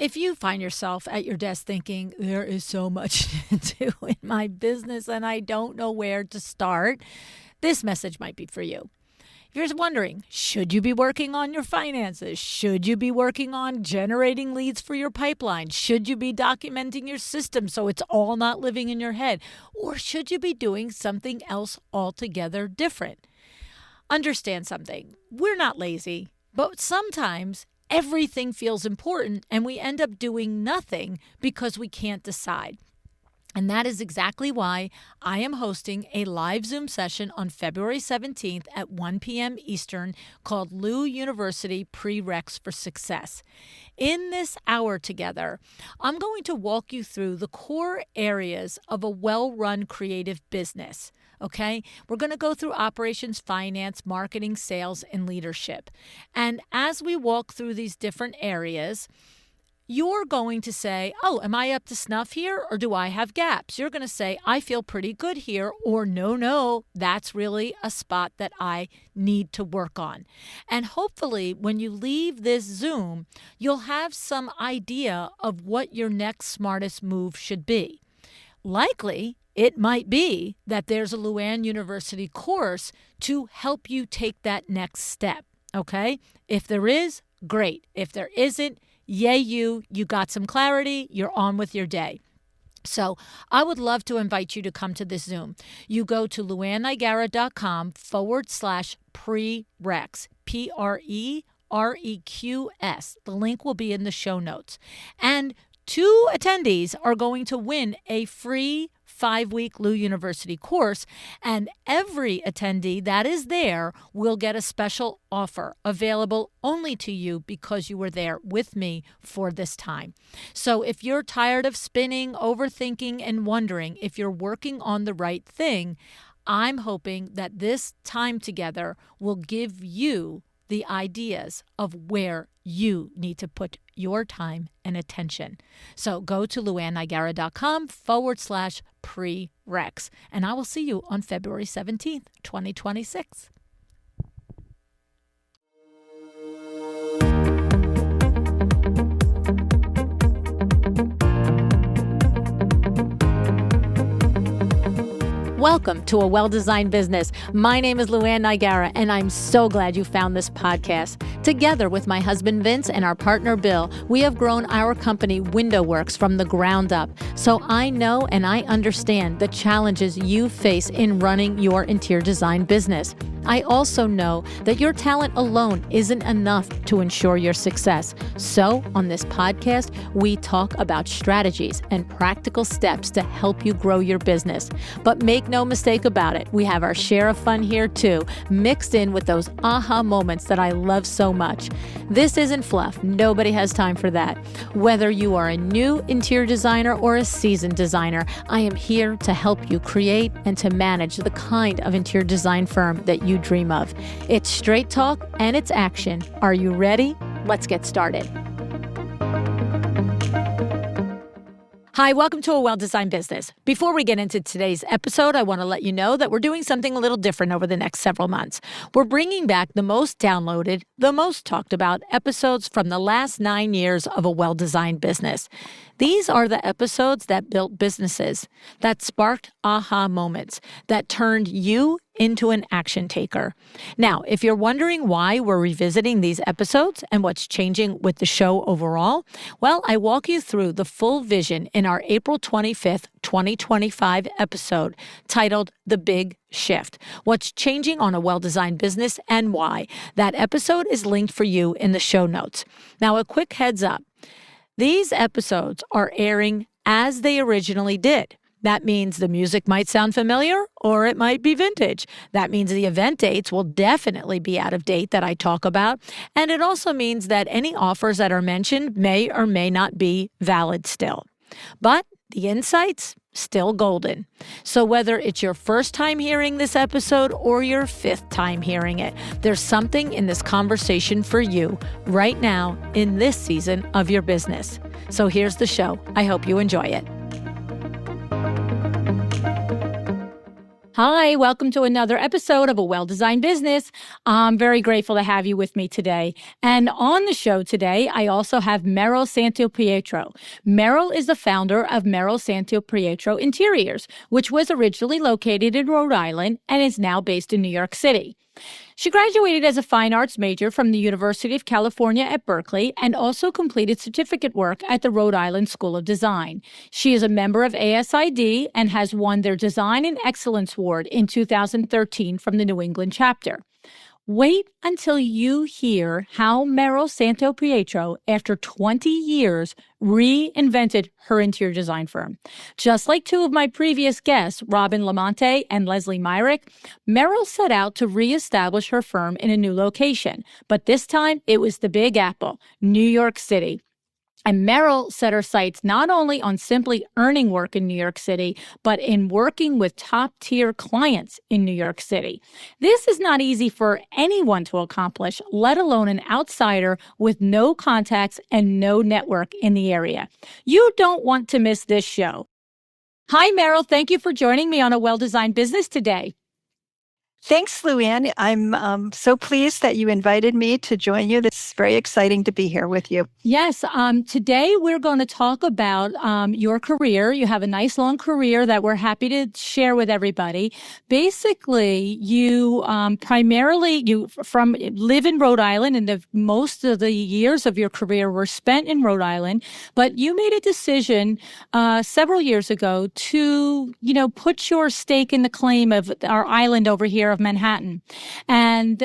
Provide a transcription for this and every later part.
If you find yourself at your desk thinking, there is so much to do in my business and I don't know where to start, this message might be for you. If you're wondering, should you be working on your finances? Should you be working on generating leads for your pipeline? Should you be documenting your system so it's all not living in your head? Or should you be doing something else altogether different? Understand something. We're not lazy, but sometimes everything feels important and we end up doing nothing because we can't decide. And that is exactly why I am hosting a live Zoom session on February 17th at 1 p.m. Eastern called Lou University Prereqs for Success. In this hour together, I'm going to walk you through the core areas of a well-run creative business. Okay, we're going to go through operations, finance, marketing, sales, and leadership. And as we walk through these different areas, you're going to say, oh, am I up to snuff here or do I have gaps? You're going to say, I feel pretty good here, or no, that's really a spot that I need to work on. And hopefully when you leave this Zoom, you'll have some idea of what your next smartest move should be. Likely, it might be that there's a Luann University course to help you take that next step, okay? If there is, great. If there isn't, yay you got some clarity, you're on with your day. So I would love to invite you to come to this Zoom. You go to luannigara.com/prereqs, PREREQS. The link will be in the show notes. And 2 attendees are going to win a free 5-week Lou University course, and every attendee that is there will get a special offer available only to you because you were there with me for this time. So if you're tired of spinning, overthinking, and wondering if you're working on the right thing, I'm hoping that this time together will give you the ideas of where you need to put your time and attention. So go to luannigara.com/prereqs, and I will see you on February 17th, 2026. Welcome to A Well-Designed Business. My name is Luann Nigara, and I'm so glad you found this podcast. Together with my husband Vince and our partner Bill, we have grown our company WindowWorks from the ground up. So I know and I understand the challenges you face in running your interior design business. I also know that your talent alone isn't enough to ensure your success. So on this podcast, we talk about strategies and practical steps to help you grow your business. But make no mistake about it, we have our share of fun here too, mixed in with those aha moments that I love so much. This isn't fluff. Nobody has time for that. Whether you are a new interior designer or a seasoned designer, I am here to help you create and to manage the kind of interior design firm that you dream of. It's straight talk and it's action. Are you ready? Let's get started. Hi, welcome to A Well-Designed Business. Before we get into today's episode, I want to let you know that we're doing something a little different over the next several months. We're bringing back the most downloaded, the most talked about episodes from the last 9 years of A Well-Designed Business. These are the episodes that built businesses, that sparked aha moments, that turned you into an action taker. Now, if you're wondering why we're revisiting these episodes and what's changing with the show overall, well, I walk you through the full vision in our April 25th, 2025 episode titled The Big Shift, What's Changing on a Well-Designed Business and Why. That episode is linked for you in the show notes. Now, a quick heads up. These episodes are airing as they originally did. That means the music might sound familiar or it might be vintage. That means the event dates will definitely be out of date that I talk about. And it also means that any offers that are mentioned may or may not be valid still. But the insights, still golden. So whether it's your first time hearing this episode or your 5th time hearing it, there's something in this conversation for you right now in this season of your business. So here's the show. I hope you enjoy it. Hi, welcome to another episode of A Well-Designed Business. I'm very grateful to have you with me today. And on the show today, I also have Meryl Santopietro. Meryl is the founder of Meryl Santopietro Interiors, which was originally located in Rhode Island and is now based in New York City. She graduated as a fine arts major from the University of California at Berkeley and also completed certificate work at the Rhode Island School of Design. She is a member of A.S.I.D. and has won their Design and Excellence Award in 2013 from the New England chapter. Wait until you hear how Meryl Santopietro, after 20 years, reinvented her interior design firm. Just like two of my previous guests, Robin Lamonte and Leslie Myrick, Meryl set out to reestablish her firm in a new location. But this time, it was the Big Apple, New York City. And Meryl set her sights not only on simply earning work in New York City, but in working with top-tier clients in New York City. This is not easy for anyone to accomplish, let alone an outsider with no contacts and no network in the area. You don't want to miss this show. Hi, Meryl. Thank you for joining me on A Well-Designed Business today. Thanks, Luann. I'm so pleased that you invited me to join you. It's very exciting to be here with you. Yes. Today we're going to talk about your career. You have a nice long career that we're happy to share with everybody. Basically, you primarily live in Rhode Island, and most of the years of your career were spent in Rhode Island. But you made a decision several years ago to, put your stake in the claim of our island over here of Manhattan. And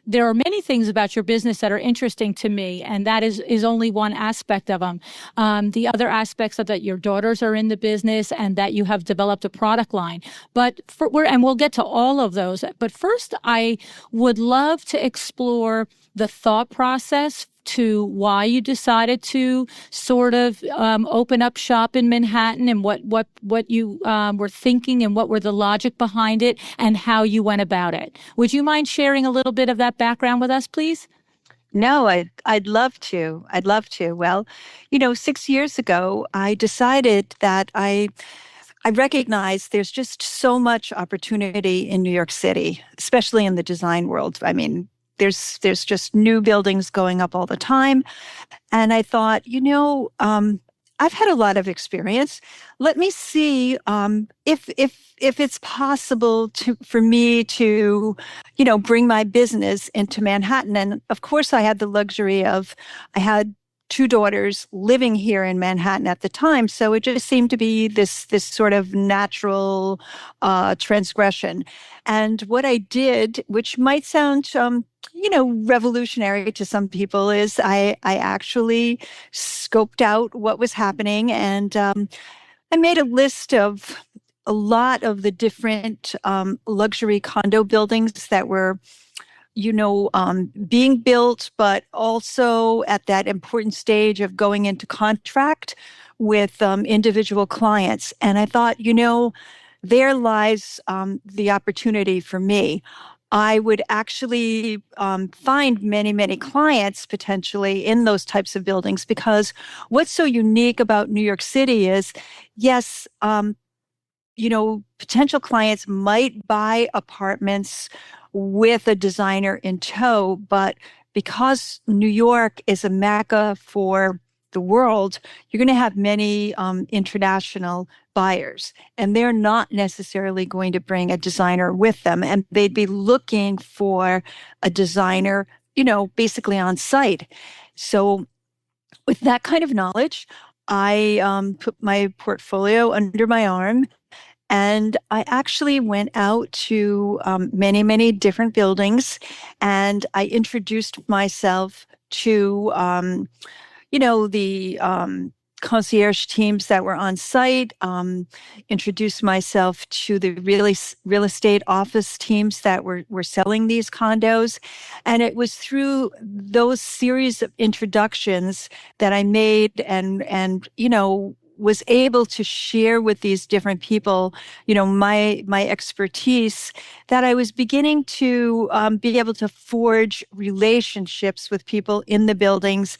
there are many things about your business that are interesting to me, and that is only one aspect of them. The other aspects of that, your daughters are in the business and that you have developed a product line. And we'll get to all of those. But first, I would love to explore the thought process to why you decided to sort of open up shop in Manhattan, and what you were thinking and what were the logic behind it and how you went about it. Would you mind sharing a little bit of that background with us, please? No, I'd love to. I'd love to. Well, 6 years ago, I decided that I recognize there's just so much opportunity in New York City, especially in the design world. I mean, there's just new buildings going up all the time. And I thought, I've had a lot of experience. Let me see if it's possible for me to, bring my business into Manhattan. And of course, I had the luxury I had two daughters living here in Manhattan at the time, so it just seemed to be this sort of natural transgression. And what I did, which might sound revolutionary to some people, is I actually scoped out what was happening, and I made a list of a lot of the different luxury condo buildings that were being built, but also at that important stage of going into contract with individual clients. And I thought, there lies the opportunity for me. I would actually find many, many clients potentially in those types of buildings, because what's so unique about New York City is, yes, potential clients might buy apartments with a designer in tow, but because New York is a mecca for the world, you're going to have many international buyers, and they're not necessarily going to bring a designer with them, and they'd be looking for a designer, basically on site. So with that kind of knowledge, I put my portfolio under my arm, and I actually went out to many, many different buildings, and I introduced myself to, the concierge teams that were on site, introduced myself to the real estate office teams that were selling these condos. And it was through those series of introductions that I made and was able to share with these different people, my expertise, that I was beginning to be able to forge relationships with people in the buildings.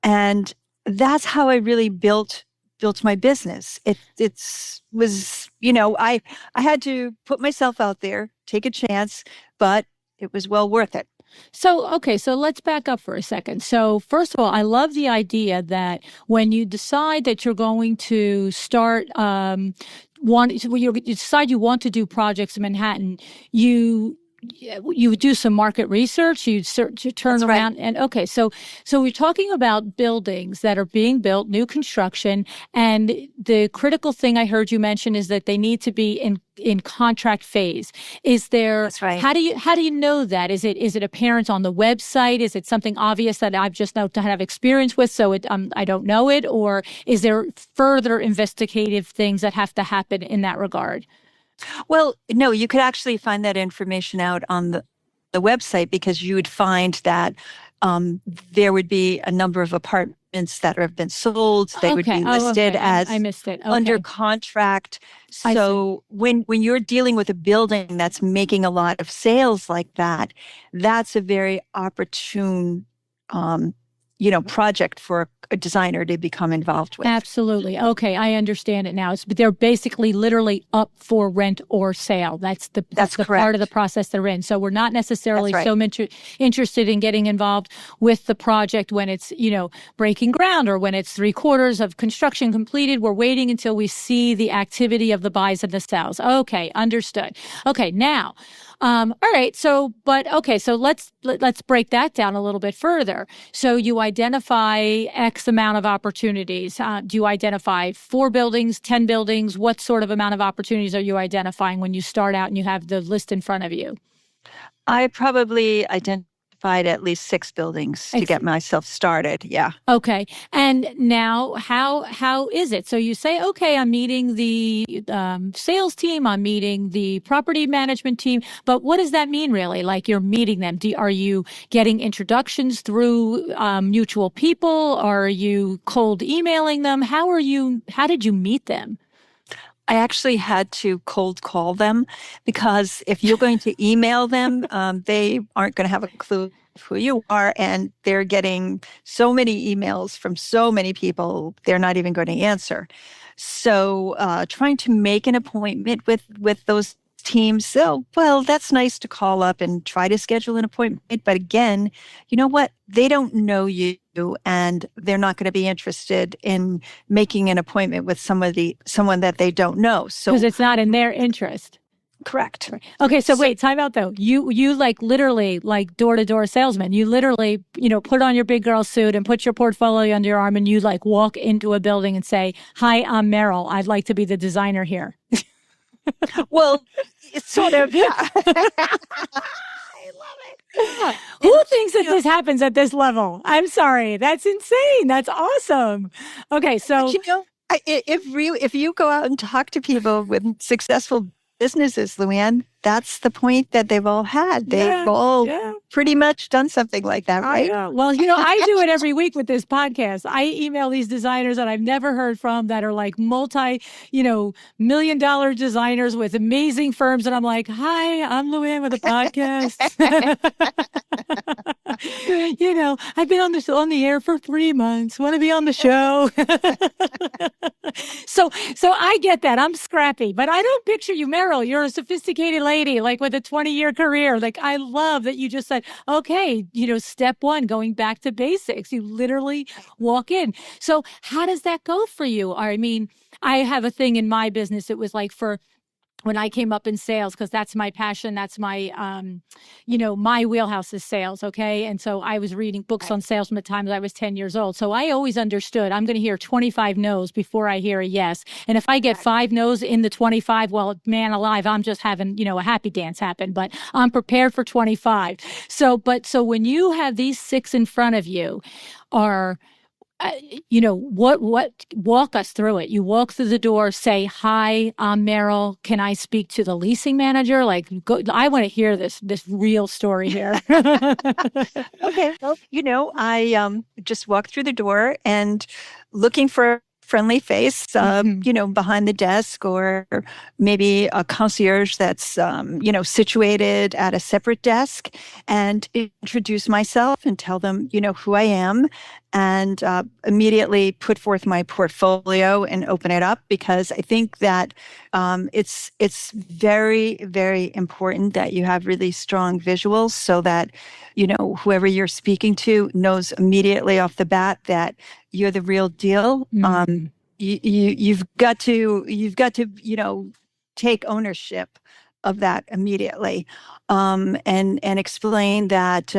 And that's how I really built built my business. It's was, I had to put myself out there, take a chance, but it was well worth it. So, okay, so let's back up for a second. So, first of all, I love the idea that when you decide that you're going to start, when you decide you want to do projects in Manhattan, you do some market research, you search, you turn That's right. around, and okay, so we're talking about buildings that are being built, new construction, and the critical thing I heard you mention is that they need to be in contract phase. Is there? That's right. How do you know that? Is it apparent on the website? Is it something obvious that I've just not to have experience with, so I don't know it, or is there further investigative things that have to happen in that regard? Well, no, you could actually find that information out on the website, because you would find that there would be a number of apartments that have been sold. They would Okay. be Oh, listed okay. as I missed it. Okay. under contract. I see. So when you're dealing with a building that's making a lot of sales like that, that's a very opportune project for a designer to become involved with. Absolutely. Okay, I understand it now. They're basically literally up for rent or sale. That's the correct. part of the process they're in. So we're not necessarily That's so interested in getting involved with the project when it's, breaking ground or when it's 3/4 of construction completed. We're waiting until we see the activity of the buys and the sales. Okay, understood. Okay, now, all right. So let's break that down a little bit further. So you identify X amount of opportunities. Do you identify 4 buildings, 10 buildings? What sort of amount of opportunities are you identifying when you start out and you have the list in front of you? I probably identified at least 6 buildings to get myself started. Yeah. Okay. And now how is it? So you say, okay, I'm meeting the sales team, I'm meeting the property management team, but what does that mean really? Like you're meeting them. Are you getting introductions through mutual people? Are you cold emailing them? How did you meet them? I actually had to cold call them, because if you're going to email them, they aren't going to have a clue who you are, and they're getting so many emails from so many people, they're not even going to answer. So trying to make an appointment with those teams, so, well, that's nice to call up and try to schedule an appointment. But again, you know what? They don't know you, and they're not going to be interested in making an appointment with someone that they don't know. So because it's not in their interest. Correct. Okay, so wait, time out though. You like literally like door-to-door salesman. You literally, put on your big girl suit and put your portfolio under your arm, and you like walk into a building and say, "Hi, I'm Meryl. I'd like to be the designer here." Well, it's sort of, yeah. I love it. Yeah. Who thinks that this happens at this level? I'm sorry. That's insane. That's awesome. Okay, so if you go out and talk to people with successful businesses, Luann, that's the point that they've all had. They've all pretty much done something like that, right? Well, I do it every week with this podcast. I email these designers that I've never heard from that are like multi-million-dollar designers with amazing firms. And I'm like, hi, I'm Luann with a podcast. I've been on the air for 3 months. Want to be on the show? So I get that. I'm scrappy, but I don't picture you, Meryl. You're a sophisticated lady, like with a 20-year career. Like, I love that you just said, okay, step 1, going back to basics. You literally walk in. So how does that go for you? I mean, I have a thing in my business. It was like when I came up in sales, because that's my passion, that's my, my wheelhouse is sales, okay? And so I was reading books on sales from the time that I was 10 years old. So I always understood I'm going to hear 25 no's before I hear a yes. And if I get 5 no's in the 25, well, man alive, I'm just having, a happy dance happen, but I'm prepared for 25. So when you have these 6 in front of you, what walk us through it. You walk through the door, say, hi, I'm Meryl. Can I speak to the leasing manager? Like, I want to hear this real story here. Okay. Well, I just walk through the door and looking for a friendly face, behind the desk, or maybe a concierge that's, situated at a separate desk, and introduce myself and tell them, who I am. and immediately put forth my portfolio and open it up, because I think that it's very, very important that you have really strong visuals, so that whoever you're speaking to knows immediately off the bat that you're the real deal. You've got to take ownership of that immediately, and explain that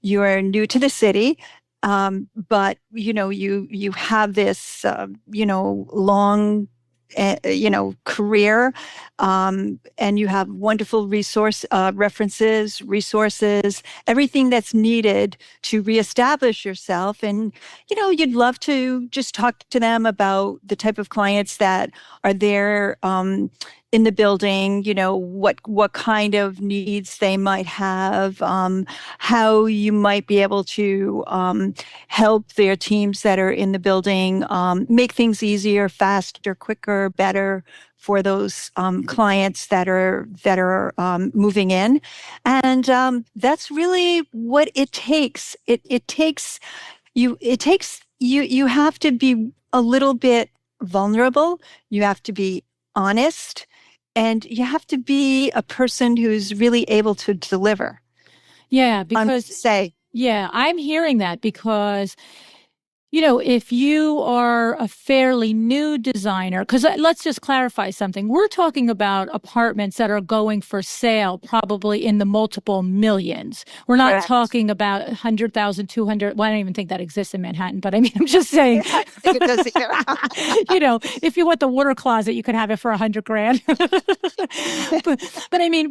you're new to the city, but you have this long career, and you have wonderful resources, everything that's needed to reestablish yourself. And you'd love to just talk to them about the type of clients that are there in the building, what kind of needs they might have, how you might be able to help their teams that are in the building, make things easier, faster, quicker, better for those clients that are moving in. And that's really what it takes. It takes you have to be a little bit vulnerable. You have to be honest, and you have to be a person who's really able to deliver. Yeah, because I'm hearing that because if you are a fairly new designer, because let's just clarify something. We're talking about apartments that are going for sale probably in the multiple millions. We're not talking about 100,000, 200. Well, I don't even think that exists in Manhattan, but I mean, I'm just saying, I think it does either. If you want the water closet, you could have it for $100,000. but I mean,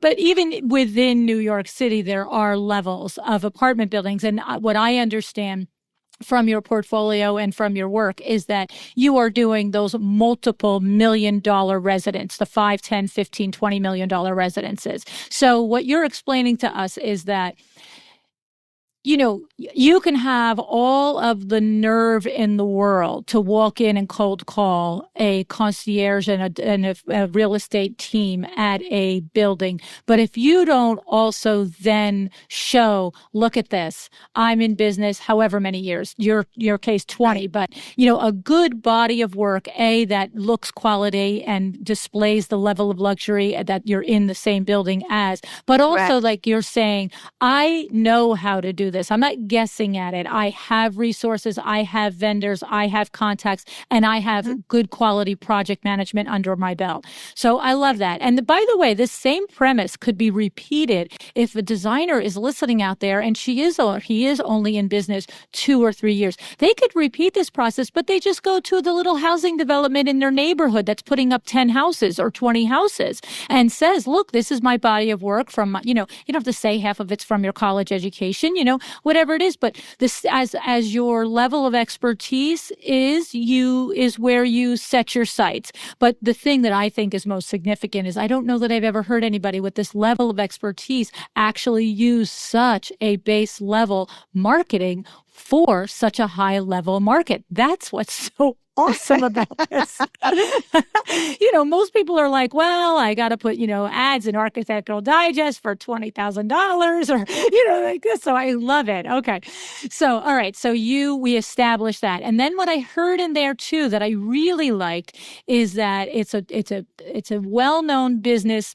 but even within New York City, there are levels of apartment buildings. And what I understand from your portfolio and from your work is that you are doing those multiple $1 million residents, the 5, 10, 15, $20 million residences. So what you're explaining to us is that you can have all of the nerve in the world to walk in and cold call a concierge and a real estate team at a building. But if you don't also then show, look at this, I'm in business however many years, your case 20, but a good body of work, that looks quality and displays the level of luxury that you're in the same building as, but also like you're saying, I know how to do this. I'm not guessing at it. I have resources, I have vendors, I have contacts, and I have good quality project management under my belt. So I love that. And by the way, this same premise could be repeated if a designer is listening out there and he is only in business 2 or 3 years. They could repeat this process, but they just go to the little housing development in their neighborhood that's putting up 10 houses or 20 houses and says, look, this is my body of work from, you don't have to say half of it's from your college education, whatever it is, but this as your level of expertise is where you set your sights. But the thing that I think is most significant is I don't know that I've ever heard anybody with this level of expertise actually use such a base level marketing for such a high level market. That's what's so awesome about this. Most people are like, well, I got to put, ads in Architectural Digest for $20,000 or, like this. So I love it. Okay. So, all right. So we established that. And then what I heard in there too, that I really liked is that it's a well-known business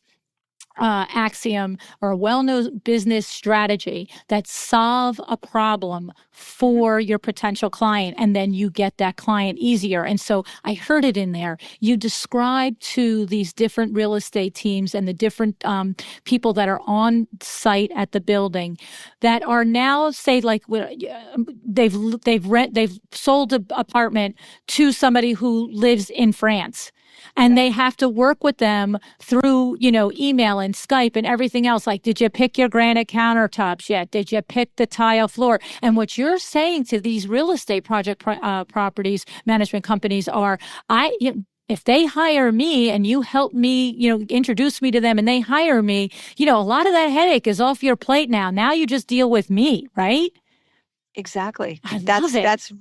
axiom or a well-known business strategy that solve a problem for your potential client, and then you get that client easier. And so I heard it in there. You describe to these different real estate teams and the different people that are on site at the building that are now, say, like they've sold an apartment to somebody who lives in France. And they have to work with them through, email and Skype and everything else. Like, did you pick your granite countertops yet? Did you pick the tile floor? And what you're saying to these real estate properties management companies are, if they hire me and you help me, introduce me to them and they hire me, a lot of that headache is off your plate now. Now you just deal with me, right? Exactly. I love it.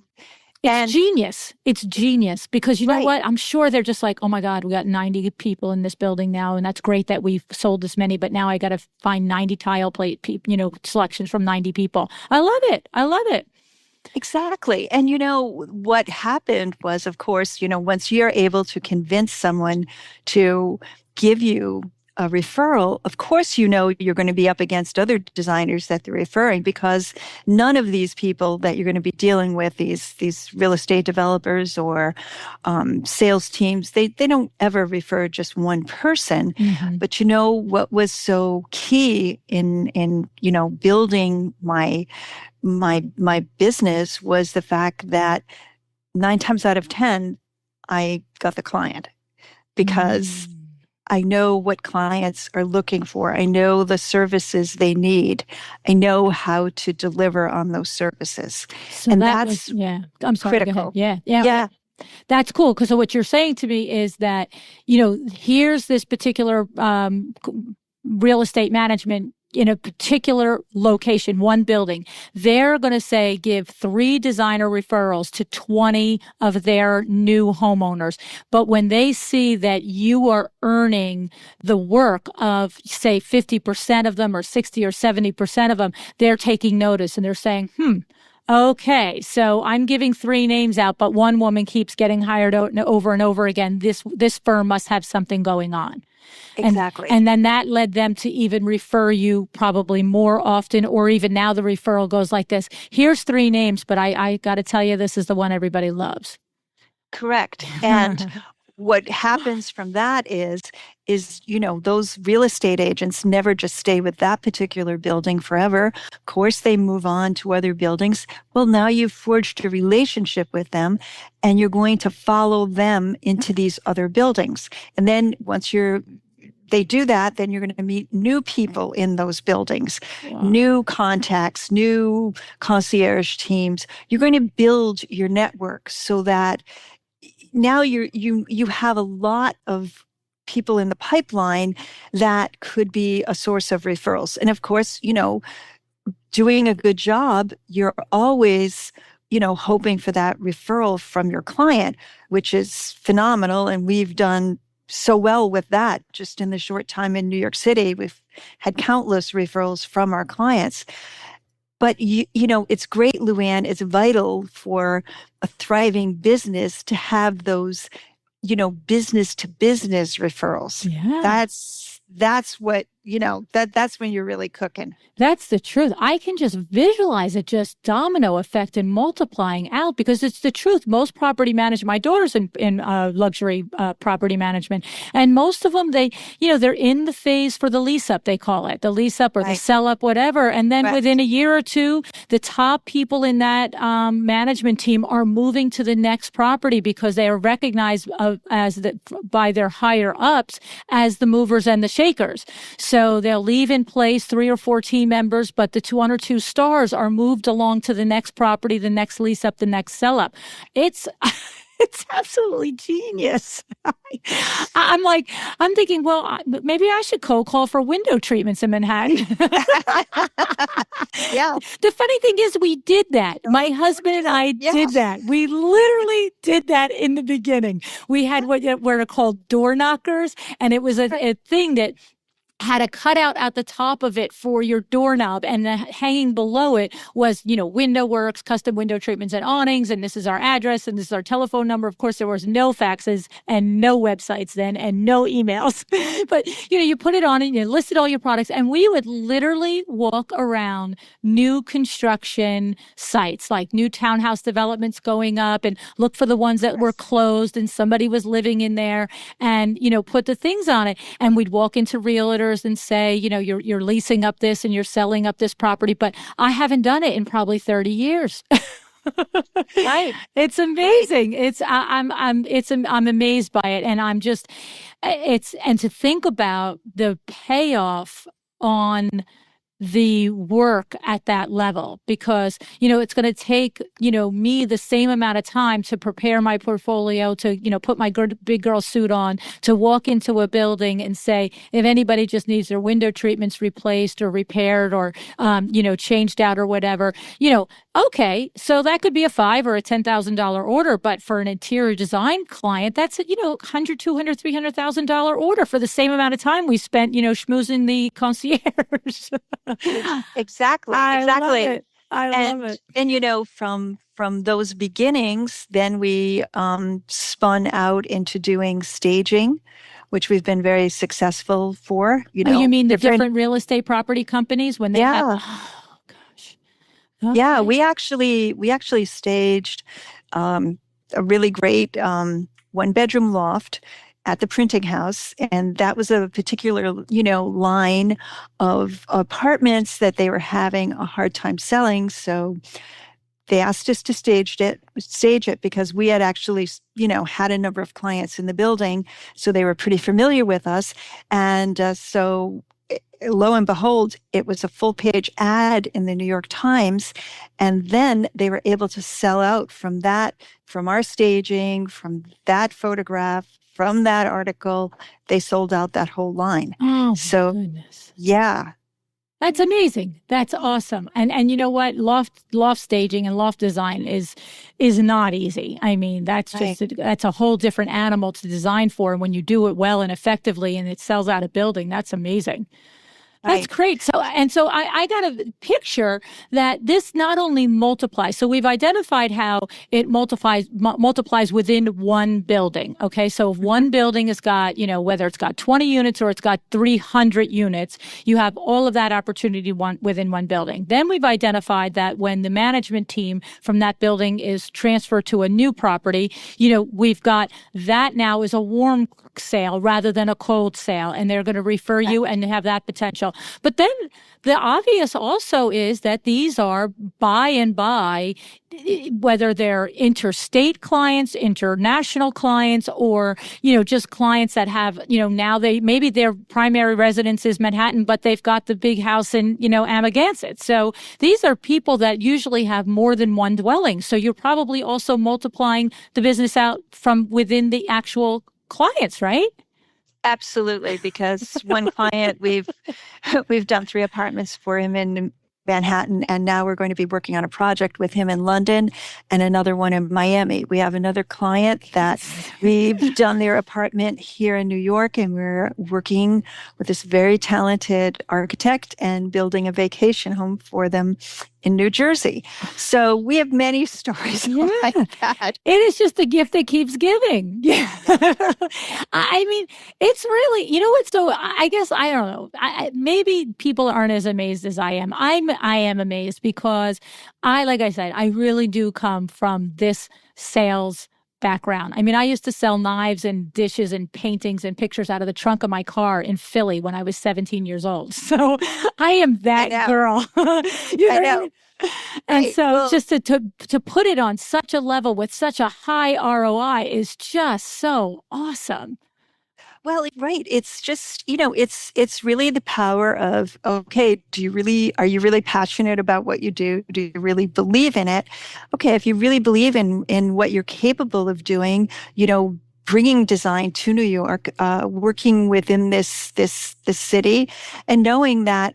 It's genius. It's genius because you know what? I'm sure they're just like, oh my God, we got 90 people in this building now. And that's great that we've sold this many, but now I got to find 90 tile plate, selections from 90 people. I love it. I love it. Exactly. And what happened was, of course, once you're able to convince someone to give you a referral, of course, you're going to be up against other designers that they're referring, because none of these people that you're going to be dealing with, these real estate developers or sales teams, they don't ever refer just one person. Mm-hmm. But what was so key in building my business was the fact that 9 times out of 10, I got the client, because I know what clients are looking for. I know the services they need. I know how to deliver on those services. So and that that's was, yeah. I'm sorry. Go critical. ahead. Yeah. Yeah, That's cool. Because what you're saying to me is that, here's this particular real estate management in a particular location, one building. They're going to say, give 3 designer referrals to 20 of their new homeowners. But when they see that you are earning the work of, say, 50% of them or 60 or 70% of them, they're taking notice and they're saying, okay, so I'm giving 3 names out, but one woman keeps getting hired over and over again. This firm must have something going on. exactly. And then that led them to even refer you probably more often, or even now the referral goes like this. Here's 3 names, but I got to tell you, this is the one everybody loves. Correct. And what happens from that is those real estate agents never just stay with that particular building forever. Of course, they move on to other buildings. Well, now you've forged a relationship with them, and you're going to follow them into these other buildings. And then once they do that, then you're going to meet new people in those buildings, new contacts, new concierge teams. You're going to build your network so that now you have a lot of people in the pipeline that could be a source of referrals. And of course, doing a good job, you're always, hoping for that referral from your client, which is phenomenal. And we've done so well with that. Just in the short time in New York City, we've had countless referrals from our clients. But it's great, Luann. It's vital for a thriving business to have those, business to business referrals. Yeah. That's what, that's when you're really cooking. That's the truth. I can just visualize it, just domino effect and multiplying out, because it's the truth. Most property management, my daughter's in luxury property management, and most of them, they're in the phase for the lease up, they call it, the lease up or the sell up, whatever. And then within a year or two, the top people in that management team are moving to the next property because they are recognized by their higher ups as the movers and the shakers. So they'll leave in place 3 or 4 team members, but the 1 or 2 stars are moved along to the next property, the next lease up, the next sell up. It's absolutely genius. I'm thinking, well, maybe I should cold call for window treatments in Manhattan. Yeah. The funny thing is, we did that. My husband and I did that. We literally did that in the beginning. We had what were called door knockers, and it was a thing that had a cutout at the top of it for your doorknob, and hanging below it was, window works, custom window treatments and awnings, and this is our address, and this is our telephone number. Of course, there was no faxes and no websites then, and no emails. But, you put it on and you listed all your products, and we would literally walk around new construction sites, like new townhouse developments going up, and look for the ones that were closed and somebody was living in there, and, put the things on it. And we'd walk into realtors and say, you're leasing up this and you're selling up this property, but I haven't done it in probably 30 years. Right. It's amazing. I'm amazed by it. And and to think about the payoff on the work at that level, because, it's going to take, me the same amount of time to prepare my portfolio, to, put my big girl suit on, to walk into a building and say, if anybody just needs their window treatments replaced or repaired or, changed out or whatever, okay, so that could be a $5,000 or a $10,000 order. But for an interior design client, that's a, $100,000, $200,000, $300,000 order for the same amount of time we spent, schmoozing the concierge. Exactly. I love it. I love And it. from those beginnings, then we spun out into doing staging, which we've been very successful for. Oh, you mean the Different. different real estate property companies when they have, Yeah, oh gosh. yeah. Okay. We actually staged um, a really great one-bedroom loft at the printing house, and that was a particular line of apartments that they were having a hard time selling. So they asked us to stage it because we had actually, had a number of clients in the building, so they were pretty familiar with us. And so, lo and behold, it was a full-page ad in the New York Times, and then they were able to sell out from that, from our staging, from that photograph, from that article. They sold out that whole line. Oh my So, goodness. yeah, That's amazing. That's awesome. And you know what? Loft staging and loft design is not easy. I mean, right. that's a whole different animal to design for. And when you do it well and effectively and it sells out a building, that's amazing. That's Right. great. So I got a picture that this not only multiplies. So we've identified how it multiplies within one building. Okay. So if one building has got, whether it's got 20 units or it's got 300 units, you have all of that opportunity within one building. Then we've identified that when the management team from that building is transferred to a new property, we've got that now is a warm sale rather than a cold sale, and they're going to refer you and have that potential. But then the obvious also is that these are by and by, whether they're interstate clients, international clients, or, just clients that have, now maybe their primary residence is Manhattan, but they've got the big house in, Amagansett. So these are people that usually have more than one dwelling. So you're probably also multiplying the business out from within the actual clients, right? Absolutely, because one client we've done 3 apartments for him in Manhattan, and now we're going to be working on a project with him in London and another one in Miami. We have another client that we've done their apartment here in New York, and we're working with this very talented architect and building a vacation home for them in New Jersey. So we have many stories like that. It is just a gift that keeps giving. Yeah. I mean, it's really, what? So I guess, I don't know. Maybe people aren't as amazed as I am. I am amazed because like I said, I really do come from this sales background. I mean, I used to sell knives and dishes and paintings and pictures out of the trunk of my car in Philly when I was 17 years old. So I am that girl. I know. And Right. so Well, just to put it on such a level with such a high ROI is just so awesome. Well, right. It's just, it's really the power of, okay, are you really passionate about what you do? Do you really believe in it? Okay, if you really believe in what you're capable of doing, bringing design to New York, working within this city, and knowing that,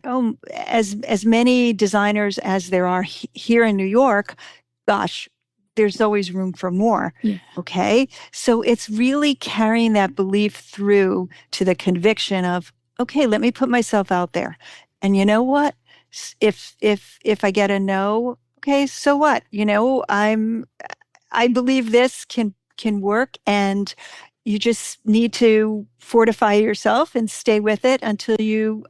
as many designers as there are here in New York, gosh, there's always room for more. Yeah. Okay. So it's really carrying that belief through to the conviction of, okay, let me put myself out there. And you know what? If I get a no, okay, so what? I believe this can work, and you just need to fortify yourself and stay with it until you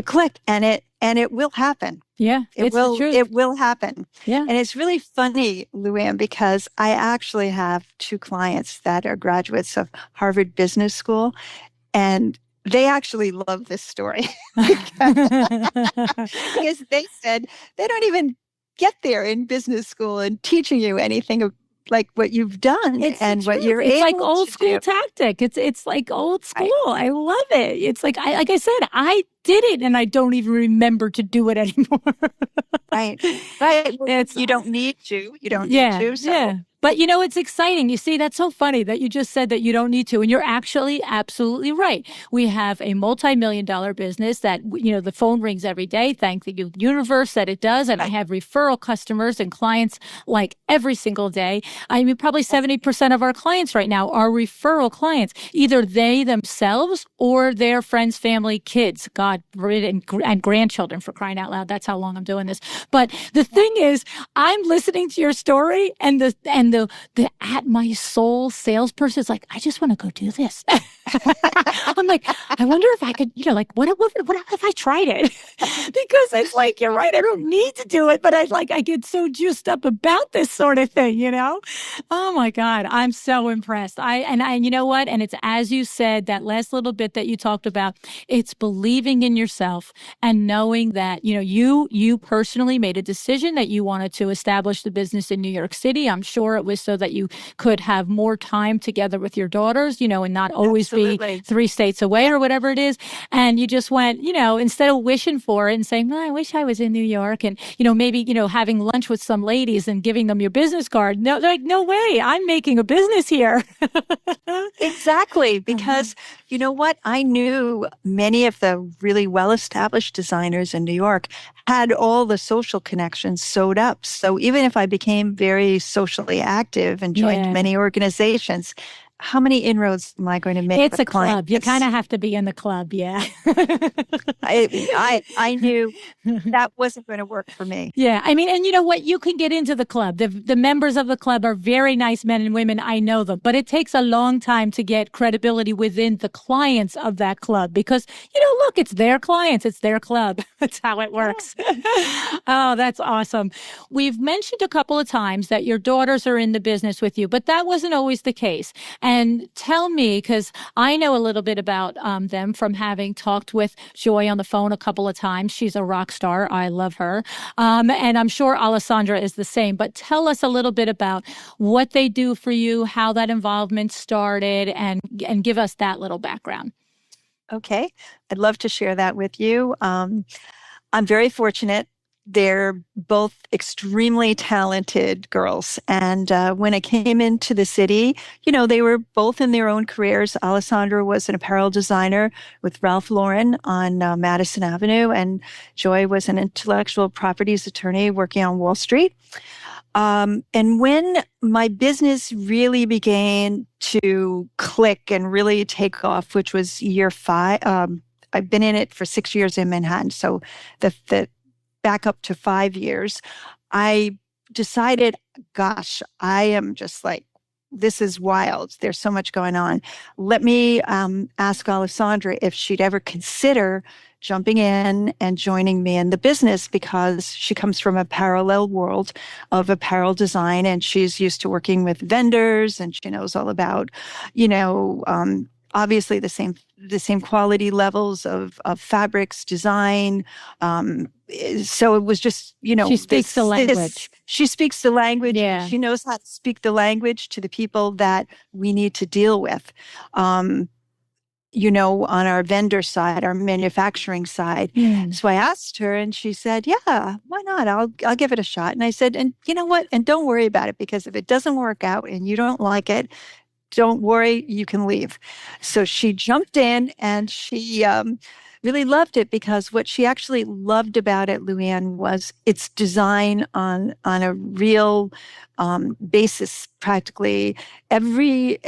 click, and it will happen. Yeah, it's the truth. It will happen. Yeah. And it's really funny, Luann, because I actually have 2 clients that are graduates of Harvard Business School, and they actually love this story because they said they don't even get there in business school and teaching you anything like what you've done and what you're It's like able old to school do. tactic. It's like old school. Right. I love it. It's like like I said, I did it and I don't even remember to do it anymore. Right. Right. Well, It's you don't need to. You don't need yeah, to. So yeah. But it's exciting. You see, that's so funny that you just said that you don't need to. And you're actually absolutely right. We have a multi-million-dollar business that, the phone rings every day. Thank the universe that it does. And I have referral customers and clients like every single day. I mean, probably 70% of our clients right now are referral clients. Either they themselves or their friends, family, kids, God forbid, and grandchildren, for crying out loud. That's how long I'm doing this. But the thing is, I'm listening to your story, and the at my soul salesperson is like, I just want to go do this. I'm like, I wonder if I could, what if I tried it? Because it's like, you're right, I don't need to do it, but I get so juiced up about this sort of thing, Oh my God, I'm so impressed. And you know what? And it's, as you said, that last little bit that you talked about, it's believing in yourself and knowing that, you personally made a decision that you wanted to establish the business in New York City. I'm sure it was so that you could have more time together with your daughters, and not always Absolutely. be 3 states away or whatever it is. And you just went, instead of wishing for it and saying, well, I wish I was in New York, and, maybe, having lunch with some ladies and giving them your business card. No, they're like, no way, I'm making a business here. Exactly. Because you know what? I knew many of the really well-established designers in New York had all the social connections sewed up. So even if I became very socially active and joined many organizations, how many inroads am I going to make? It's with a club. clients? You kind of have to be in the club. Yeah. I knew that wasn't going to work for me. Yeah. I mean, and you know what? You can get into the club. The members of the club are very nice men and women. I know them, but it takes a long time to get credibility within the clients of that club because, look, it's their clients. It's their club. That's how it works. Oh, that's awesome. We've mentioned a couple of times that your daughters are in the business with you, but that wasn't always the case. And tell me, because I know a little bit about them from having talked with Joy on the phone a couple of times. She's a rock star. I love her. And I'm sure Alessandra is the same. But tell us a little bit about what they do for you, how that involvement started, and give us that little background. Okay. I'd love to share that with you. I'm very fortunate. They're both extremely talented girls. And when I came into the city, they were both in their own careers. Alessandra was an apparel designer with Ralph Lauren on Madison Avenue, and Joy was an intellectual properties attorney working on Wall Street. And when my business really began to click and really take off, which was year 5, I've been in it for 6 years in Manhattan. So the back up to 5 years, I decided, gosh, I am just like, this is wild. There's so much going on. Let me ask Alessandra if she'd ever consider jumping in and joining me in the business because she comes from a parallel world of apparel design and she's used to working with vendors and she knows all about, obviously the same quality levels of fabrics, design. So it was just, she speaks the language. She speaks the language. Yeah. She knows how to speak the language to the people that we need to deal with. On our vendor side, our manufacturing side. So I asked her and she said, yeah, why not? I'll give it a shot. And I said, and you know what? And don't worry about it because if it doesn't work out and you don't like it, don't worry, you can leave. So she jumped in and she really loved it because what she actually loved about it, Luann, was its design on a real basis practically every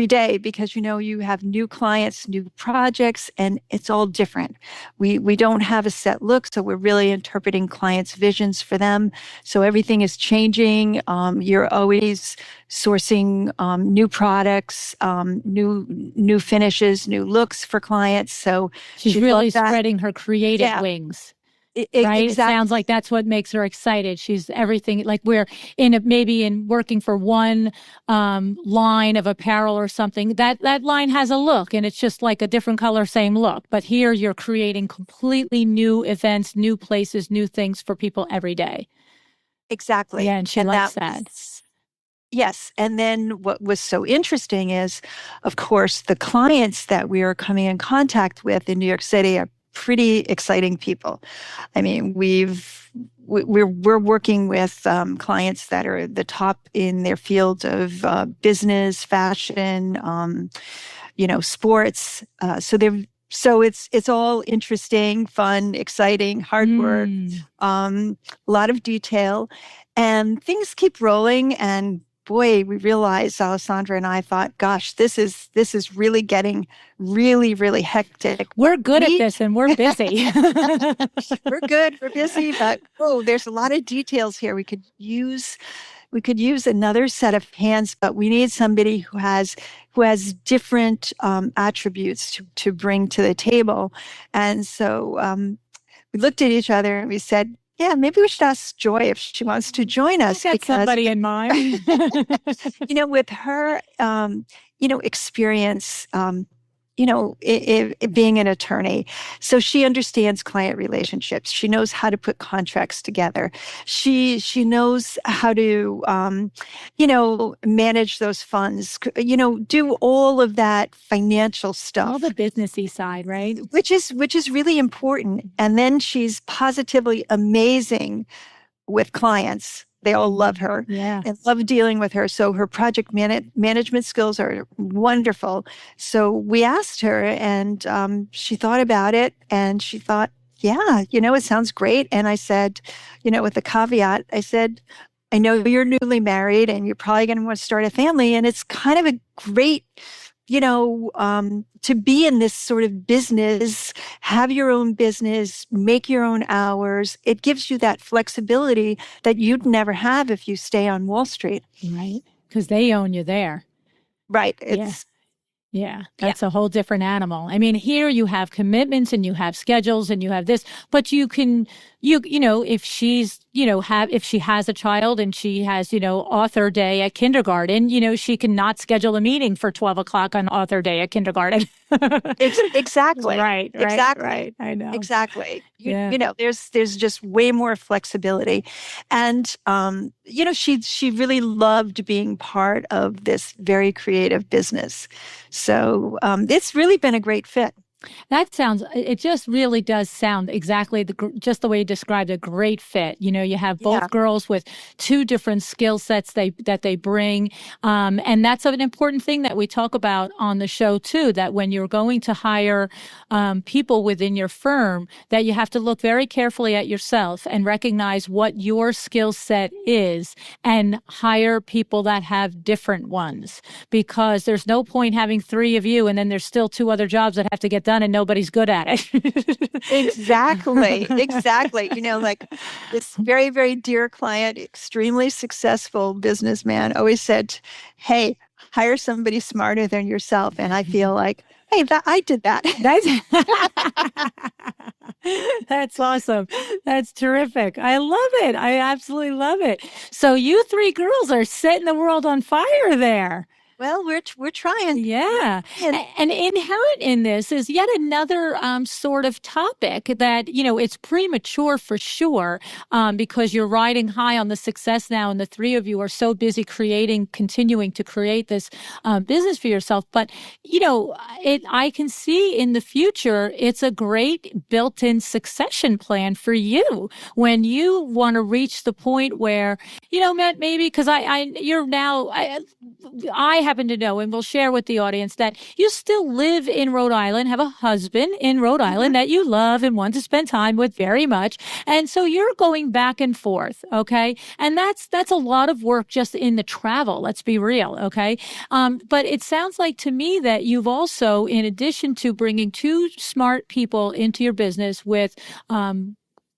day because you have new clients, new projects, and it's all different. We don't have a set look, so we're really interpreting clients' visions for them. So everything is changing. You're always sourcing new products, new finishes, new looks for clients. So she's really spreading her creative wings. Right? Exactly. It sounds like that's what makes her excited. She's everything like we're in working for one line of apparel or something. That line has a look and it's just like a different color, same look. But here you're creating completely new events, new places, new things for people every day. Exactly. Yeah, and she likes that. Yes. And then what was so interesting is, of course, the clients that we are coming in contact with in New York City are pretty exciting people. I mean, we've we're working with clients that are the top in their field of business, fashion, sports. So it's all interesting, fun, exciting, hard work, a lot of detail, and things keep rolling. And boy, we realized, Alessandra and I thought, gosh, this is really getting really, really hectic. We're good at this and we're busy. We're good, we're busy, but there's a lot of details here. We could use another set of hands, but we need somebody who has different attributes to bring to the table. And so we looked at each other and we said, yeah, maybe we should ask Joy if she wants to join us. I got somebody in mind. With her, experience, being an attorney. So she understands client relationships. She knows how to put contracts together. She knows how to, manage those funds, do all of that financial stuff. All the businessy side, right? Which is really important. And then she's positively amazing with clients. They all love her and love dealing with her. So her project management skills are wonderful. So we asked her, and she thought about it, and she thought, yeah, it sounds great. And I said, with the caveat, I said, I know you're newly married and you're probably going to want to start a family. And it's kind of a great, to be in this sort of business, have your own business, make your own hours. It gives you that flexibility that you'd never have if you stay on Wall Street. Right. Because they own you there. Right. Yeah, that's a whole different animal. I mean, here you have commitments and you have schedules and you have this, but you can, if she's, if she has a child and she has, author day at kindergarten, she can not schedule a meeting for 12 o'clock on author day at kindergarten. Exactly. Right. Exactly. Right. I know. Exactly. There's just way more flexibility. And, she really loved being part of this very creative business. So it's really been a great fit. It just really does sound exactly just the way you described a great fit. You have both girls with two different skill sets that they bring. And that's an important thing that we talk about on the show too, that when you're going to hire people within your firm, that you have to look very carefully at yourself and recognize what your skill set is and hire people that have different ones, because there's no point having three of you and then there's still two other jobs that have to get done and nobody's good at it. Exactly. Like this very, very dear client, extremely successful businessman, always said, hey, hire somebody smarter than yourself. And I feel like, hey, I did that. That's awesome. That's terrific. I love it. I absolutely love it. So you three girls are setting the world on fire there. Well, we're trying. Yeah. And inherent in this is yet another sort of topic that, it's premature for sure, because you're riding high on the success now, and the three of you are so busy continuing to create this business for yourself. But, I can see in the future, it's a great built-in succession plan for you when you want to reach the point where, Matt, maybe because I happen to know, and we'll share with the audience, that you still live in Rhode Island, have a husband in Rhode Island that you love and want to spend time with very much. And so you're going back and forth, okay? And that's a lot of work just in the travel, let's be real, okay? But it sounds like to me that you've also, in addition to bringing two smart people into your business with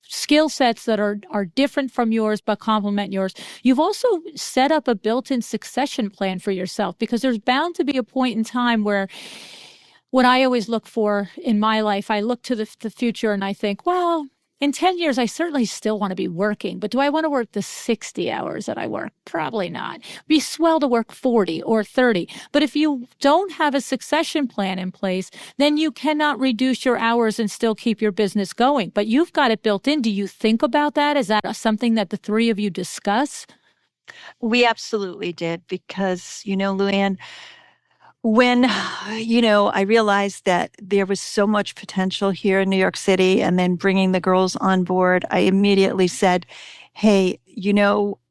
skill sets that are different from yours but complement yours, you've also set up a built-in succession plan for yourself, because there's bound to be a point in time where what I always look for in my life, I look to the future and I think, well, in 10 years, I certainly still want to be working, but do I want to work the 60 hours that I work? Probably not. It'd be swell to work 40 or 30. But if you don't have a succession plan in place, then you cannot reduce your hours and still keep your business going. But you've got it built in. Do you think about that? Is that something that the three of you discuss? We absolutely did, because, Luann, When, I realized that there was so much potential here in New York City, and then bringing the girls on board, I immediately said, hey,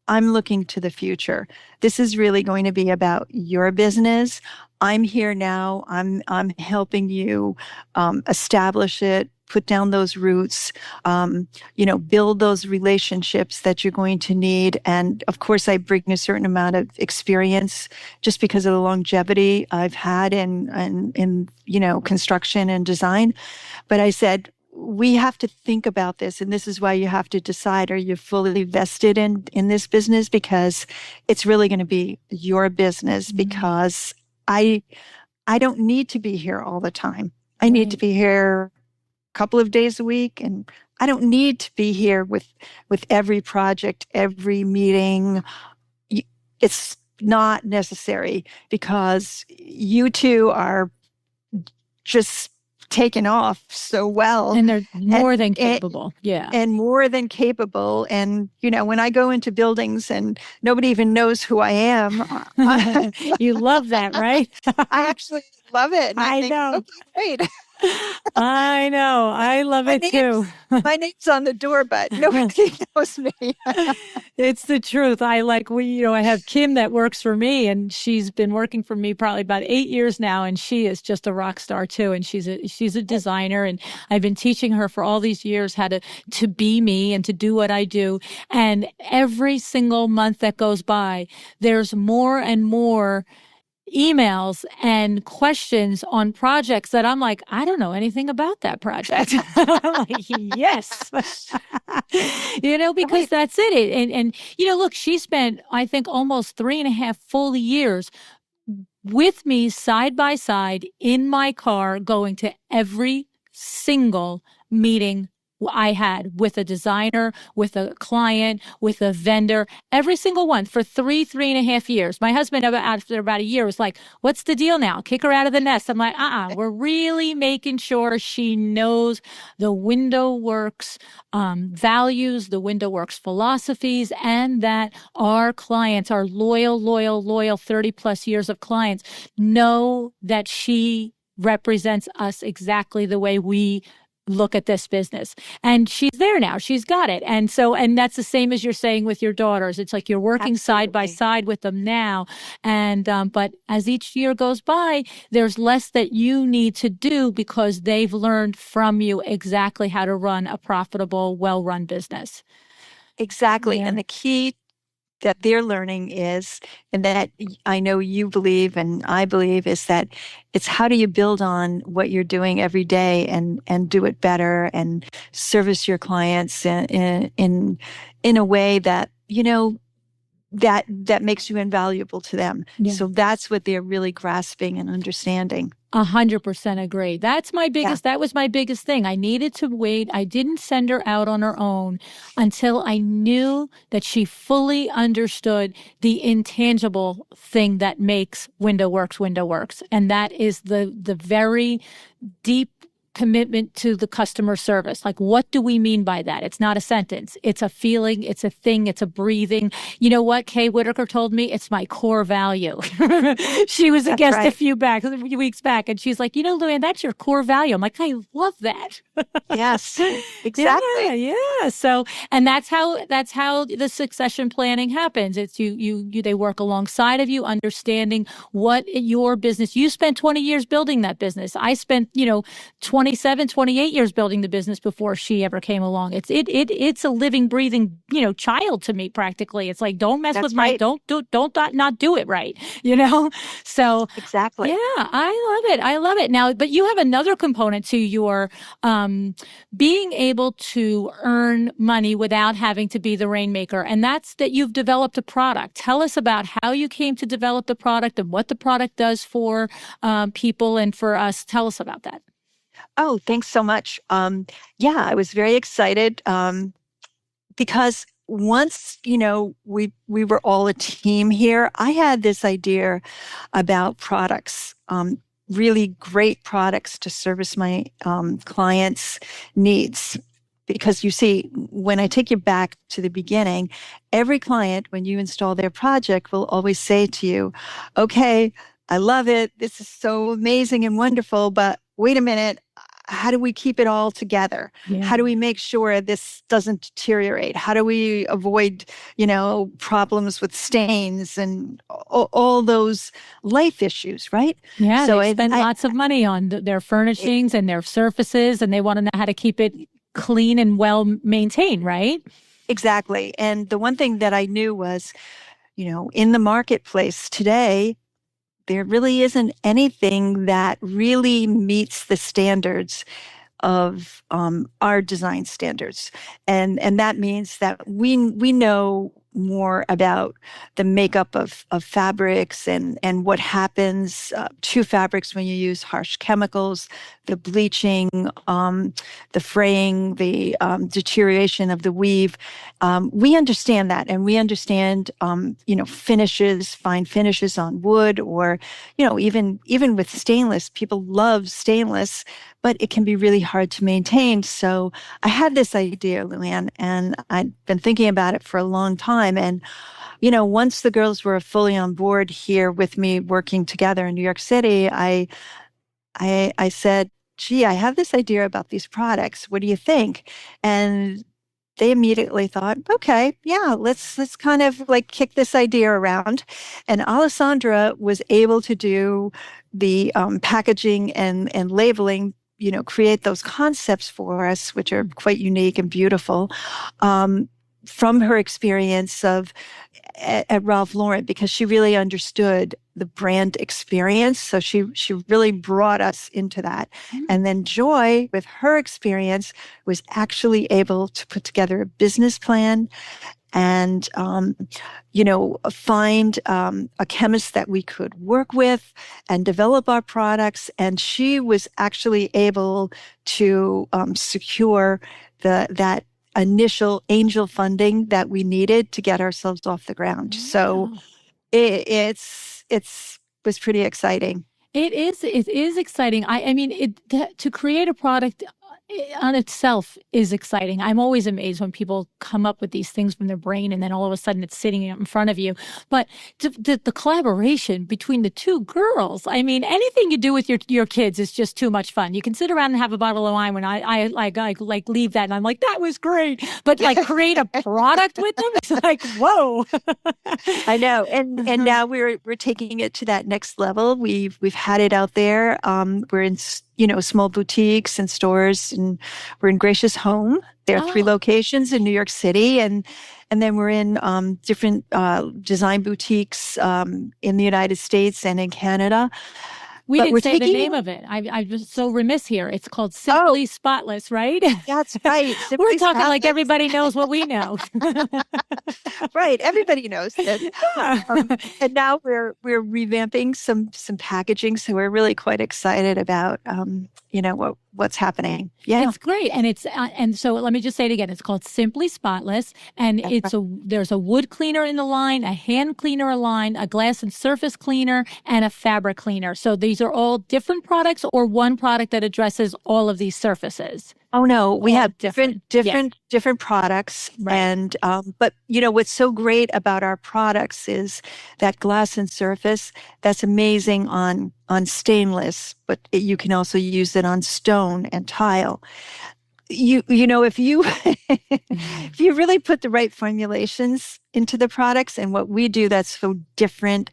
I'm looking to the future. This is really going to be about your business. I'm here now. I'm helping you establish it, put down those roots, build those relationships that you're going to need. And of course, I bring a certain amount of experience just because of the longevity I've had in construction and design. But I said, we have to think about this, and this is why you have to decide, are you fully vested in this business, because it's really going to be your business. Because I don't need to be here all the time. I need to be here a couple of days a week, and I don't need to be here with every project, every meeting. It's not necessary, because you two are just taken off so well. And they're more than capable. Yeah. And more than capable. And, when I go into buildings and nobody even knows who I am. You love that, right? I actually love it. And I think, know. okay, great. I know. I love it too. My name's on the door, but nobody knows me. It's the truth. I have Kim that works for me, and she's been working for me probably about 8 years now, and she is just a rock star too. And she's a designer, and I've been teaching her for all these years how to be me and to do what I do. And every single month that goes by, there's more and more emails and questions on projects that I'm like, I don't know anything about that project. I'm like, yes, because that's it. And look, she spent, I think, almost 3.5 full years with me side by side in my car, going to every single meeting I had with a designer, with a client, with a vendor, every single one for 3.5 years. My husband, after about a year, was like, what's the deal now? Kick her out of the nest. I'm like, we're really making sure she knows the Window Works values, the Window Works philosophies, and that our clients, our loyal 30 plus years of clients, know that she represents us exactly the way we look at this business. And she's there now. She's got it. And that's the same as you're saying with your daughters. It's like you're working side by side with them now. And but as each year goes by, there's less that you need to do, because they've learned from you exactly how to run a profitable, well-run business. Exactly. Yeah. And the key that they're learning is, and that I know you believe and I believe, is that it's how do you build on what you're doing every day and do it better and service your clients in a way that, that makes you invaluable to them. Yeah. So that's what they're really grasping and understanding. 100% agree. That was my biggest thing. I needed to wait. I didn't send her out on her own until I knew that she fully understood the intangible thing that makes Window Works. And that is the very deep commitment to the customer service. Like, what do we mean by that? It's not a sentence. It's a feeling. It's a thing. It's a breathing. You know what? Kay Whitaker told me it's my core value. She was a guest a few weeks back, and she's like, Luann, that's your core value. I'm like, I love that. Yes, exactly. Yeah. So, and that's how the succession planning happens. It's they work alongside of you, understanding what your business. You spent 20 years building that business. I spent 27, 28 years building the business before she ever came along. It's a living, breathing, child to me, practically. It's like, don't mess with my, don't not do it right, So exactly. Yeah, I love it. Now, but you have another component to your being able to earn money without having to be the rainmaker, and that's that you've developed a product. Tell us about how you came to develop the product and what the product does for people and for us. Tell us about that. Oh, thanks so much. Yeah, I was very excited because once, we were all a team here, I had this idea about products, really great products to service my clients' needs. Because you see, when I take you back to the beginning, every client, when you install their project, will always say to you, okay, I love it. This is so amazing and wonderful. But wait a minute. How do we keep it all together? Yeah. How do we make sure this doesn't deteriorate? How do we avoid, problems with stains and all those life issues, right? Yeah, So they've spent lots of money on their it, furnishings and their surfaces, and they want to know how to keep it clean and well maintained, right? exactly. And the one thing that I knew was, in the marketplace today, there really isn't anything that really meets the standards of our design standards, and that means that we know more about the makeup of fabrics and what happens to fabrics when you use harsh chemicals, the bleaching, the fraying, the deterioration of the weave. We understand that, and we understand finishes, fine finishes on wood, or even with stainless. People love stainless, but it can be really hard to maintain. So I had this idea, Luann, and I'd been thinking about it for a long time. And, once the girls were fully on board here with me working together in New York City, I said, gee, I have this idea about these products. What do you think? And they immediately thought, okay, yeah, let's kind of like kick this idea around. And Alessandra was able to do the packaging and labeling, create those concepts for us, which are quite unique and beautiful, from her experience at Ralph Lauren, because she really understood the brand experience. So she really brought us into that. And then Joy, with her experience, was actually able to put together a business plan and find a chemist that we could work with and develop our products. And she was actually able to secure that initial angel funding that we needed to get ourselves off the ground. So Wow. it's was pretty exciting. It is. It is exciting. I mean, to create a product on itself is exciting. I'm always amazed when people come up with these things from their brain, and then all of a sudden it's sitting in front of you. But the collaboration between the two girls, I mean, anything you do with your kids is just too much fun. You can sit around and have a bottle of wine when I like leave that, and I'm like, that was great. But like create a product with them, it's like, whoa. I know, and now we're taking it to that next level. We've had it out there. We're in small boutiques and stores, and we're in Gracious Home. There are 3 Oh, locations in New York City, and then we're in different design boutiques in the United States and in Canada. we But didn't we're say the taking name of it. I was so remiss here. It's called oh, Simply Spotless, right? that's right, We're Simply talking like Spotless. everybody knows what we know. Right, everybody knows that. And now we're revamping some packaging, so we're really quite excited about what's happening. Yeah, It's great, and and so let me just say it again. It's called Simply Spotless, and that's right. there's a wood cleaner in the line, a hand cleaner line, a glass and surface cleaner, and a fabric cleaner. So these are all different products, or one product that addresses all of these surfaces. Oh no, we All have different. Yeah, different products, right. and but what's so great about our products is that glass and surface. That's amazing on stainless, but you can also use it on stone and tile. If you if you really put the right formulations into the products, and what we do that's so different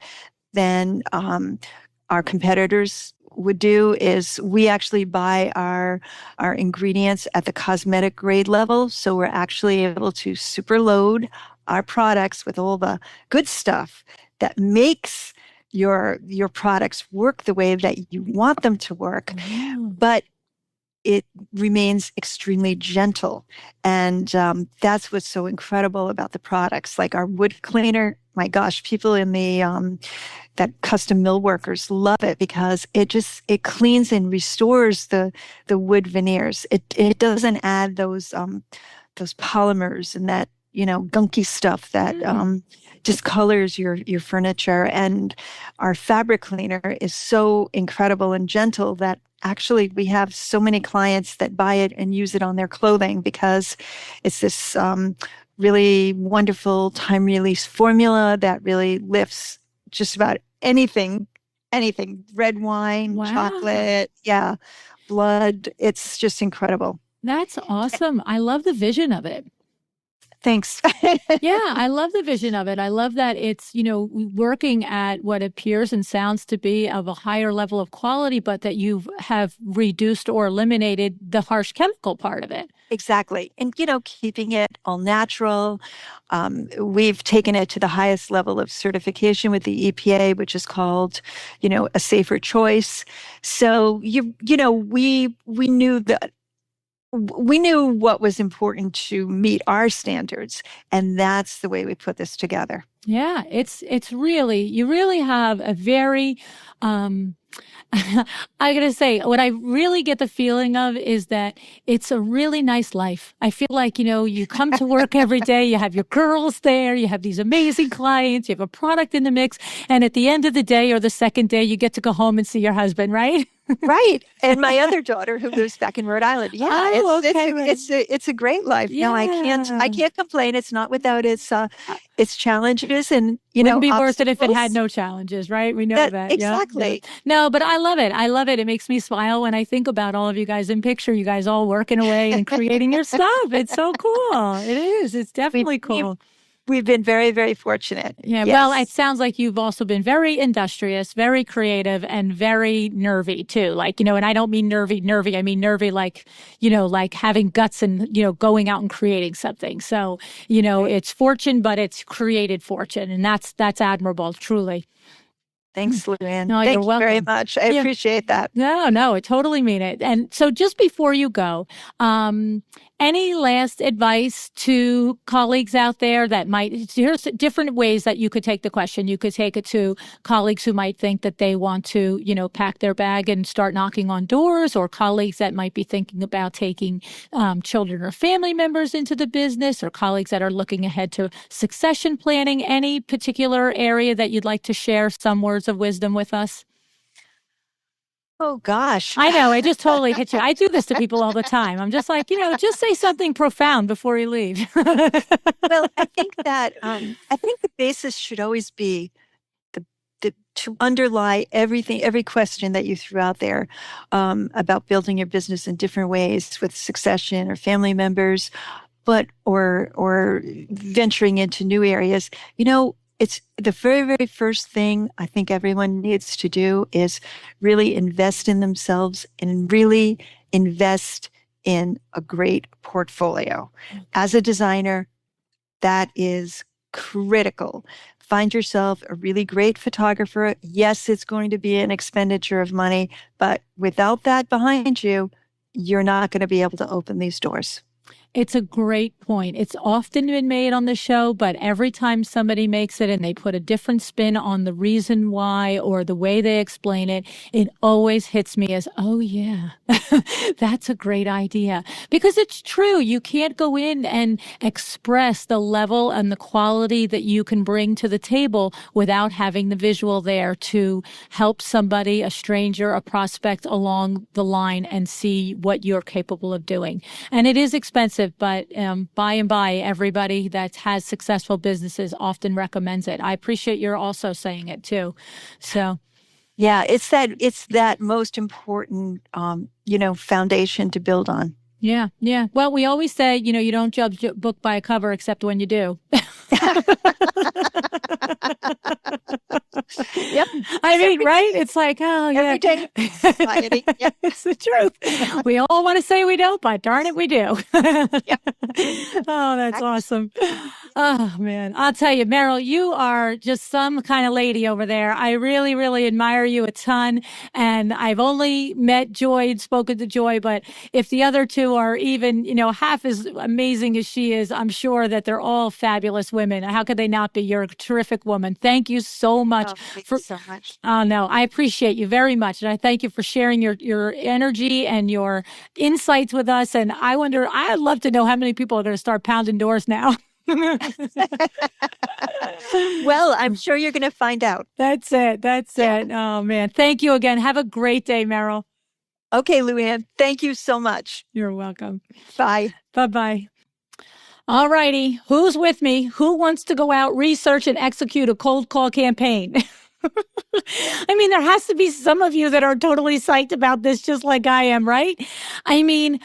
than our competitors would do, is we actually buy our ingredients at the cosmetic grade level. So we're actually able to superload our products with all the good stuff that makes your products work the way that you want them to work. Oh. But it remains extremely gentle. And that's what's so incredible about the products. Like our wood cleaner, my gosh, people in the that custom mill workers love it because it cleans and restores the wood veneers. It doesn't add those polymers and that gunky stuff that discolors your furniture. And our fabric cleaner is so incredible and gentle that actually we have so many clients that buy it and use it on their clothing because it's this really wonderful time release formula that really lifts just about anything anything, red wine, Wow. chocolate, yeah, blood. It's just incredible. That's awesome. I love the vision of it. Thanks. Yeah, I love the vision of it. I love that it's, working at what appears and sounds to be of a higher level of quality, but that you have reduced or eliminated the harsh chemical part of it. Exactly. And, keeping it all natural. We've taken it to the highest level of certification with the EPA, which is called, a safer choice. So we knew that we knew what was important to meet our standards, and that's the way we put this together. Yeah, it's really, you really have a very I gotta say, what I really get the feeling of is that it's a really nice life. I feel like, you come to work every day, you have your girls there, you have these amazing clients, you have a product in the mix, and at the end of the day or the second day, you get to go home and see your husband, right? Right. And my other daughter who lives back in Rhode Island. Yeah, Oh, okay. it's a great life. No, I Yeah. can't complain. It's not without its challenges and, Wouldn't be worth it if it had obstacles. no challenges, right? We know That that. Yeah. Yeah. exactly. No, but I love it. I love it. It makes me smile when I think about all of you guys and picture you guys all working away and creating your stuff. It's so cool. It is. It's We've definitely we've cool. we've been very, very fortunate. Yeah, well, it Yes. sounds like you've also been very industrious, very creative, and very nervy too. Like, and I don't mean nervy. I mean nervy like, like having guts and, going out and creating something. So, Right. it's fortune, but it's created fortune. And that's admirable, truly. Thanks, Luann. No, you're Thank you very welcome. much. I Yeah. appreciate that. No, I totally mean it. And so just before you go, any last advice to colleagues out there that might, here's different ways that you could take the question. You could take it to colleagues who might think that they want to, pack their bag and start knocking on doors, or colleagues that might be thinking about taking children or family members into the business, or colleagues that are looking ahead to succession planning. Any particular area that you'd like to share some words of wisdom with us? Oh gosh. I know. I just totally hit you. I do this to people all the time. I'm just like, just say something profound before you leave. Well, I think the basis should always be to underlie everything, every question that you threw out there about building your business in different ways with succession or family members, but or venturing into new areas. It's the very, very first thing I think everyone needs to do is really invest in themselves and really invest in a great portfolio. As a designer, that is critical. Find yourself a really great photographer. Yes, it's going to be an expenditure of money, but without that behind you, you're not going to be able to open these doors. It's a great point. It's often been made on the show, but every time somebody makes it and they put a different spin on the reason why or the way they explain it, it always hits me as, oh, yeah, that's a great idea. Because it's true. You can't go in and express the level and the quality that you can bring to the table without having the visual there to help somebody, a stranger, a prospect along the line and see what you're capable of doing. And it is expensive, but by and by, everybody that has successful businesses often recommends it. I appreciate you're also saying it too. So, Yeah, it's that most important foundation to build on. yeah, yeah. Well, we always say, you don't judge a book by a cover except when you do. Yep. I mean, Every right? It's like, oh, yeah. every day in society. Yep. It's the truth. We all want to say we don't, but darn it, we do. Yep. Oh, that's awesome. Oh, man. I'll tell you, Meryl, you are just some kind of lady over there. I really, really admire you a ton. And I've only met Joy and spoken to Joy, but if the other two are even, half as amazing as she is, I'm sure that they're all fabulous women. How could they not be? You're a terrific woman. Thank you so much Oh, thank for. you so much. Oh no, I appreciate you very much, and I thank you for sharing your energy and your insights with us. And I'd love to know how many people are going to start pounding doors now. Well, I'm sure you're going to find out. That's it. That's it. Oh man, thank you again. Have a great day, Meryl. Okay, Luann, thank you so much. You're welcome. Bye. Bye-bye. All righty. Who's with me? Who wants to go out, research, and execute a cold call campaign? I mean, there has to be some of you that are totally psyched about this, just like I am, right? I mean,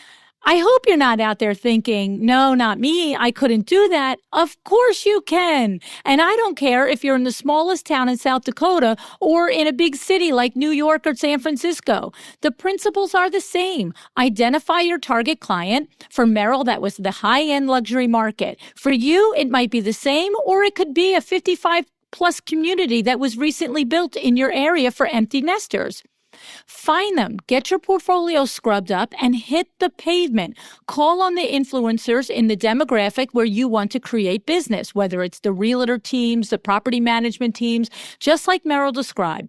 I hope you're not out there thinking, no, not me. I couldn't do that. Of course you can. And I don't care if you're in the smallest town in South Dakota or in a big city like New York or San Francisco. The principles are the same. Identify your target client. For Meryl, that was the high-end luxury market. For you, it might be the same, or it could be a 55+ community that was recently built in your area for empty nesters. Find them, get your portfolio scrubbed up, and hit the pavement. Call on the influencers in the demographic where you want to create business, whether it's the realtor teams, the property management teams, just like Meryl described.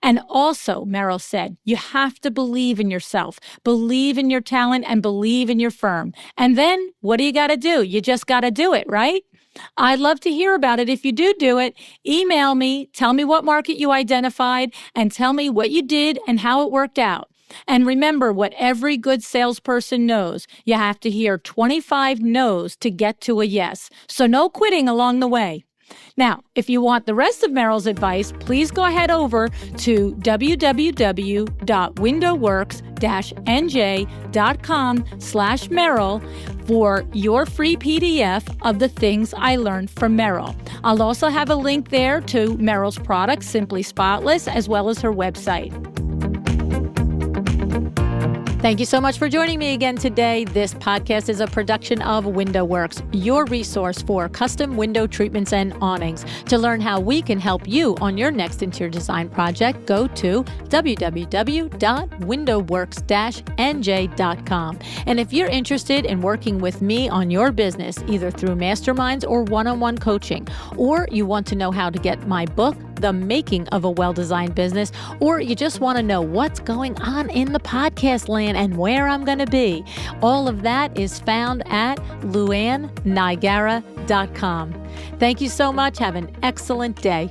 And also, Meryl said, you have to believe in yourself, believe in your talent, and believe in your firm. And then what do you got to do? You just got to do it, right? I'd love to hear about it. If you do it, email me, tell me what market you identified, and tell me what you did and how it worked out. And remember what every good salesperson knows. You have to hear 25 no's to get to a yes. So no quitting along the way. Now, if you want the rest of Meryl's advice, please go ahead over to www.windowworks-nj.com/Meryl for your free PDF of the things I learned from Meryl. I'll also have a link there to Meryl's product, Simply Spotless, as well as her website. Thank you so much for joining me again today. This podcast is a production of WindowWorks, your resource for custom window treatments and awnings. To learn how we can help you on your next interior design project, go to www.windowworks-nj.com. And if you're interested in working with me on your business, either through masterminds or one-on-one coaching, or you want to know how to get my book, The Making of a Well-Designed Business, or you just want to know what's going on in the podcast land and where I'm going to be, all of that is found at luannigara.com. Thank you so much. Have an excellent day.